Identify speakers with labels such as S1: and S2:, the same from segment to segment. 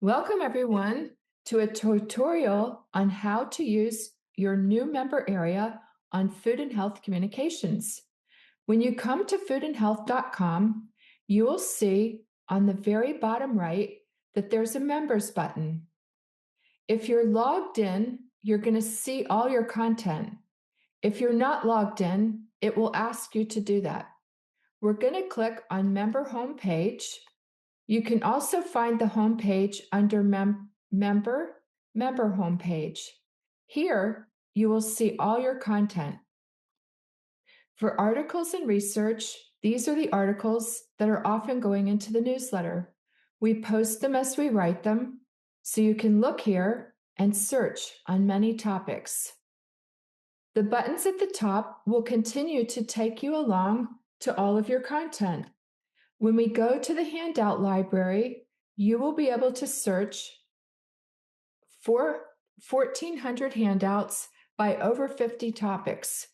S1: Welcome everyone to a tutorial on how to use your new member area on Food and Health Communications. When you come to foodandhealth.com, you will see on the very bottom right that there's a members button. If you're logged in, you're going to see all your content. If you're not logged in, it will ask you to do that. We're going to click on Member Homepage. You can also find the homepage under Member Homepage. Here, you will see all your content. For articles and research, these are the articles that are often going into the newsletter. We post them as we write them, so you can look here and search on many topics. The buttons at the top will continue to take you along to all of your content. When we go to the handout library, you will be able to search for 1,400 handouts by over 50 topics.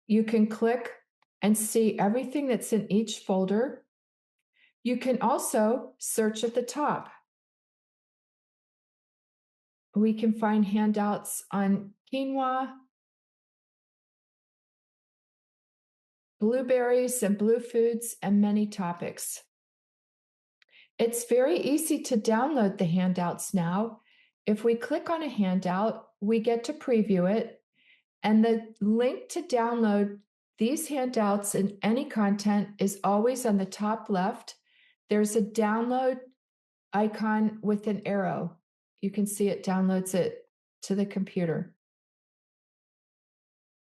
S1: You can click and see everything that's in each folder. You can also search at the top. We can find handouts on quinoa, blueberries and blue foods, and many topics. It's very easy to download the handouts now. If we click on a handout, we get to preview it, and the link to download these handouts and any content is always on the top left. There's a download icon with an arrow. You can see it downloads it to the computer.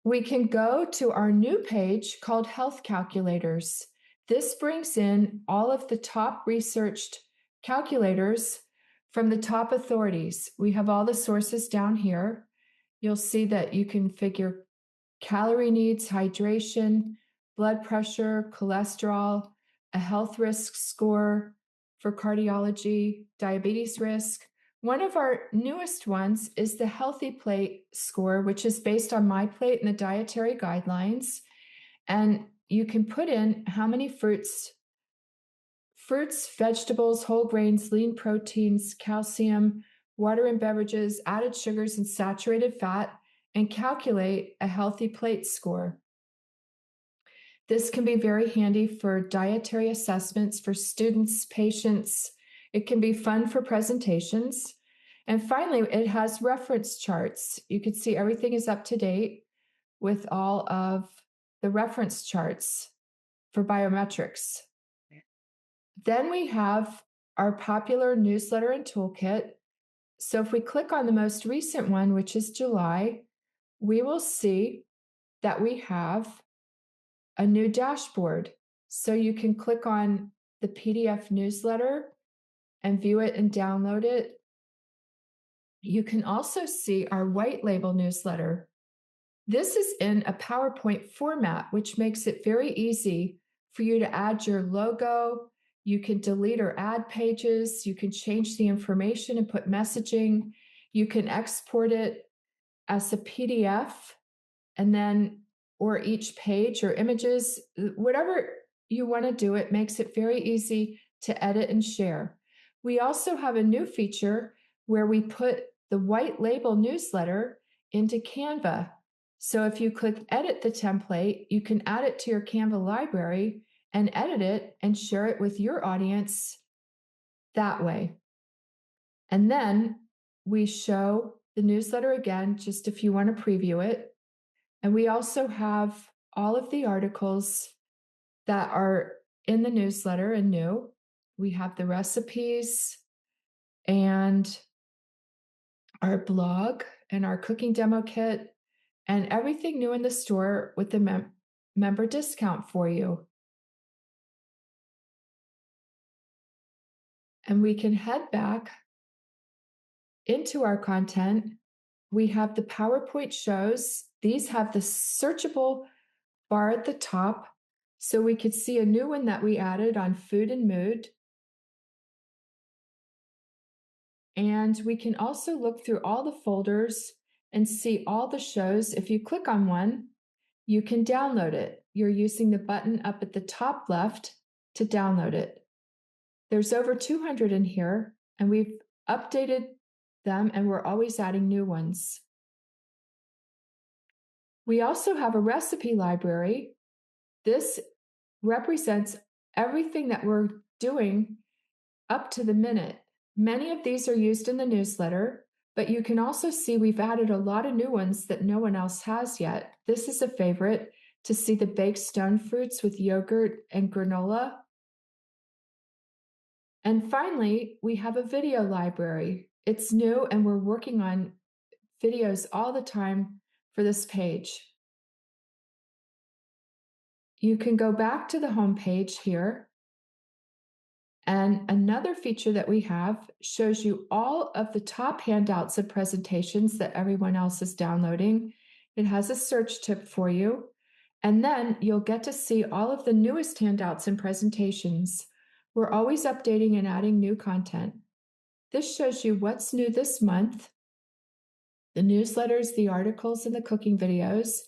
S1: We can go to our new page called Health Calculators. This brings in all of the top researched calculators from the top authorities. We have all the sources down here. You'll see that you can figure calorie needs, hydration, blood pressure, cholesterol, a health risk score for cardiology, diabetes risk. One of our newest ones is the Healthy Plate score, which is based on MyPlate and the dietary guidelines. And you can put in how many fruits, vegetables, whole grains, lean proteins, calcium, water and beverages, added sugars, and saturated fat, and calculate a Healthy Plate score. This can be very handy for dietary assessments for students, patients. It can be fun for presentations. And finally, it has reference charts. You can see everything is up to date with all of the reference charts for biometrics. Then we have our popular newsletter and toolkit. So if we click on the most recent one, which is July, we will see that we have a new dashboard. So you can click on the PDF newsletter and view it and download it. You can also see our white label newsletter. This is in a PowerPoint format, which makes it very easy for you to add your logo. You can delete or add pages. You can change the information and put messaging. You can export it as a PDF and then, or each page or images, whatever you want to do, it makes it very easy to edit and share. We also have a new feature where we put the white label newsletter into Canva. So if you click edit the template, you can add it to your Canva library and edit it and share it with your audience that way. And then we show the newsletter again, just if you want to preview it. And we also have all of the articles that are in the newsletter and new. We have the recipes and our blog and our cooking demo kit and everything new in the store with the member discount for you. And we can head back into our content. We have the PowerPoint shows. These have the searchable bar at the top. So we could see a new one that we added on food and mood. And we can also look through all the folders and see all the shows. If you click on one, you can download it. You're using the button up at the top left to download it. There's over 200 in here, and we've updated them, and we're always adding new ones. We also have a recipe library. This represents everything that we're doing up to the minute. Many of these are used in the newsletter, but you can also see we've added a lot of new ones that no one else has yet. This is a favorite, to see the baked stone fruits with yogurt and granola. And finally, we have a video library. It's new, and we're working on videos all the time for this page. You can go back to the home page here. And another feature that we have shows you all of the top handouts and presentations that everyone else is downloading. It has a search tip for you. And then you'll get to see all of the newest handouts and presentations. We're always updating and adding new content. This shows you what's new this month, the newsletters, the articles, and the cooking videos.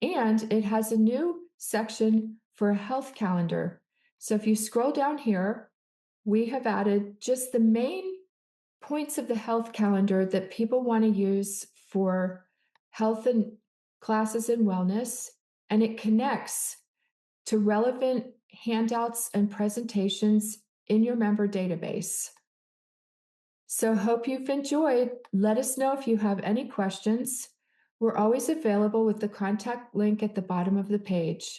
S1: And it has a new section for a health calendar. So if you scroll down here, we have added just the main points of the health calendar that people want to use for health and classes and wellness, and it connects to relevant handouts and presentations in your member database. So hope you've enjoyed. Let us know if you have any questions. We're always available with the contact link at the bottom of the page.